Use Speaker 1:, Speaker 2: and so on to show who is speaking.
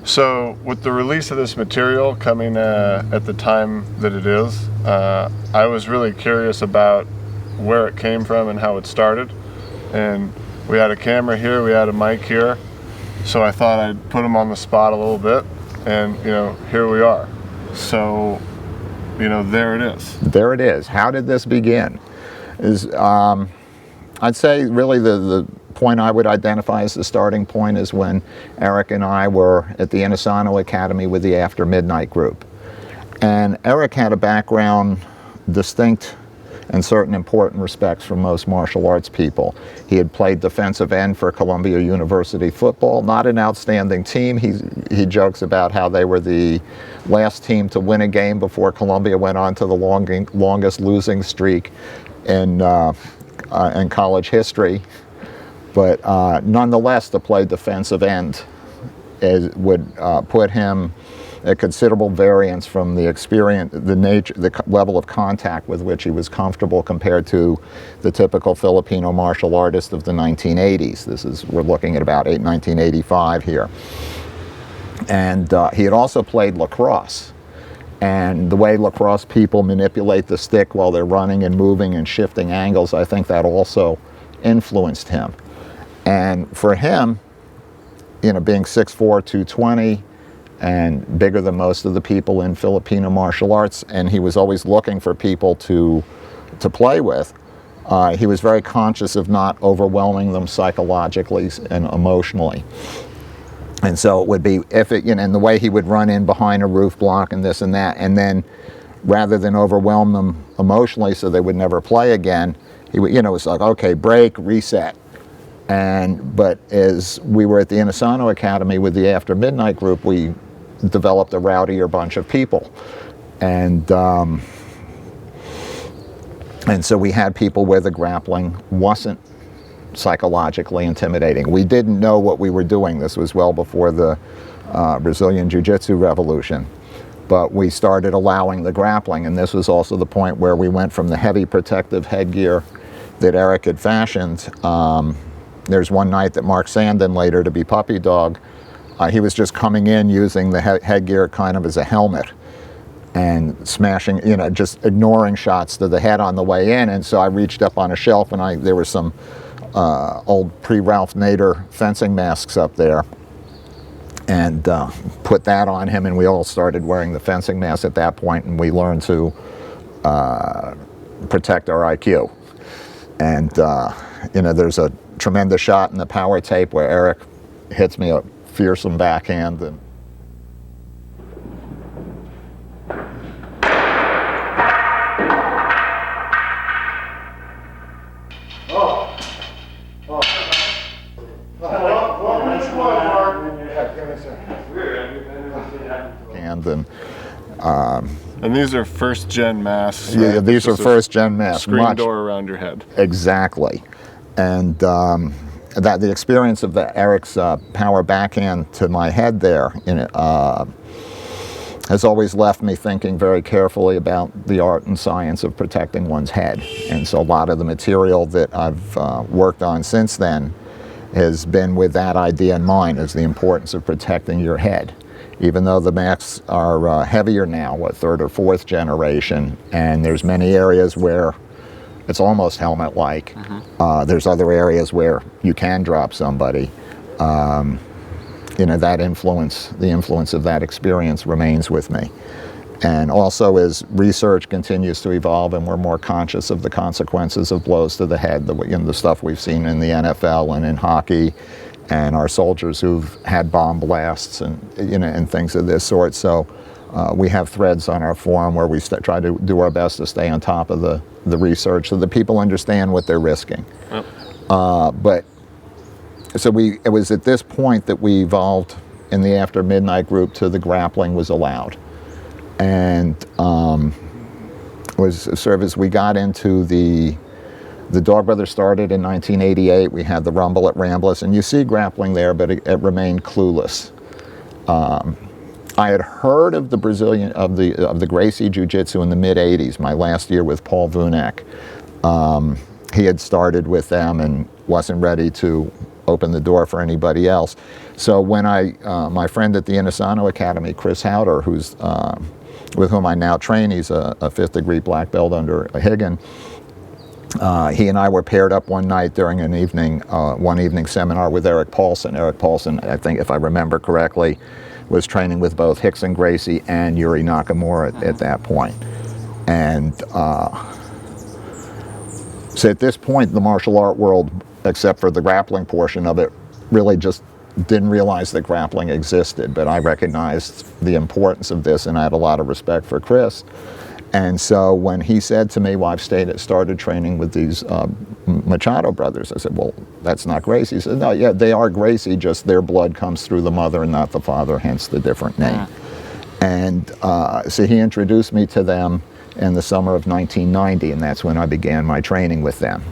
Speaker 1: So with the release of this material coming at the time that it is, I was really curious about where it came from and how it started. And we had a camera here, we had a mic here, so I thought I'd put them on the spot a little bit, and here we are. So there it is.
Speaker 2: There it is. How did this begin? I'd say really the point I would identify as the starting point is when Eric and I were at the Inosanto Academy with the After Midnight group. And Eric had a background distinct in certain important respects from most martial arts people. He had played defensive end for Columbia University football, not an outstanding team. He jokes about how they were the last team to win a game before Columbia went on to the longest losing streak in college history. But nonetheless, to play defensive end would put him at considerable variance from the experience, the nature, the level of contact with which he was comfortable compared to the typical Filipino martial artist of the 1980s. We're looking at about 1985 here. And he had also played lacrosse. And the way lacrosse people manipulate the stick while they're running and moving and shifting angles, I think that also influenced him. And for him, being 6'4", 220, and bigger than most of the people in Filipino martial arts, and he was always looking for people to play with, he was very conscious of not overwhelming them psychologically and emotionally. And so it would be, and the way he would run in behind a roof block and this and that, and then rather than overwhelm them emotionally so they would never play again, he would, it was like, okay, break, reset. But as we were at the Inosanto Academy with the After Midnight group, we developed a rowdier bunch of people. And so we had people where the grappling wasn't psychologically intimidating. We didn't know what we were doing. This was well before the Brazilian Jiu-Jitsu revolution. But we started allowing the grappling, and this was also the point where we went from the heavy protective headgear that Eric had fashioned. There's one night that Mark Sandin, later to be Puppy Dog, he was just coming in using the headgear kind of as a helmet and smashing, just ignoring shots to the head on the way in. And so I reached up on a shelf, and there were some old pre-Ralph Nader fencing masks up there, and put that on him, and we all started wearing the fencing masks at that point, and we learned to protect our IQ. And there's a tremendous shot in the power tape where Eric hits me a fearsome backhand, and
Speaker 1: and these are first-gen masks.
Speaker 2: Yeah,
Speaker 1: right?
Speaker 2: these are first-gen masks.
Speaker 1: Screen door around your head.
Speaker 2: Exactly. And that the experience of Eric's power backhand to my head there has always left me thinking very carefully about the art and science of protecting one's head. And so a lot of the material that I've worked on since then has been with that idea in mind, as the importance of protecting your head. Even though the masks are heavier now, third or fourth generation, and there's many areas where it's almost helmet-like. There's other areas where you can drop somebody. That influence, the influence of that experience remains with me. And also as research continues to evolve and we're more conscious of the consequences of blows to the head, the stuff we've seen in the NFL and in hockey, and our soldiers who've had bomb blasts and things of this sort. So we have threads on our forum where we try to do our best to stay on top of the research so that people understand what they're risking. Yep. It was at this point that we evolved in the After Midnight group to the grappling was allowed. And was sort of as we got into the Dog Brothers started in 1988. We had the Rumble at Ramblers, and you see grappling there, but it remained clueless. I had heard of the Brazilian of the Gracie Jiu-Jitsu in the mid '80s. My last year with Paul Vunek, he had started with them and wasn't ready to opened the door for anybody else. So when my friend at the Inosanto Academy, Chris Howder, who's with whom I now train, he's a 5th degree black belt under Higgin. He and I were paired up one night during one evening seminar with Eric Paulson. Eric Paulson, I think if I remember correctly, was training with both Rickson Gracie and Yuri Nakamura at that point. And so at this point, the martial art world, except for the grappling portion of it, really just didn't realize that grappling existed. But I recognized the importance of this, and I had a lot of respect for Chris. And so when he said to me, well, I've started training with these Machado brothers, I said, well, that's not Gracie. He said, no, yeah, they are Gracie, just their blood comes through the mother and not the father, hence the different name. And so he introduced me to them in the summer of 1990, and that's when I began my training with them.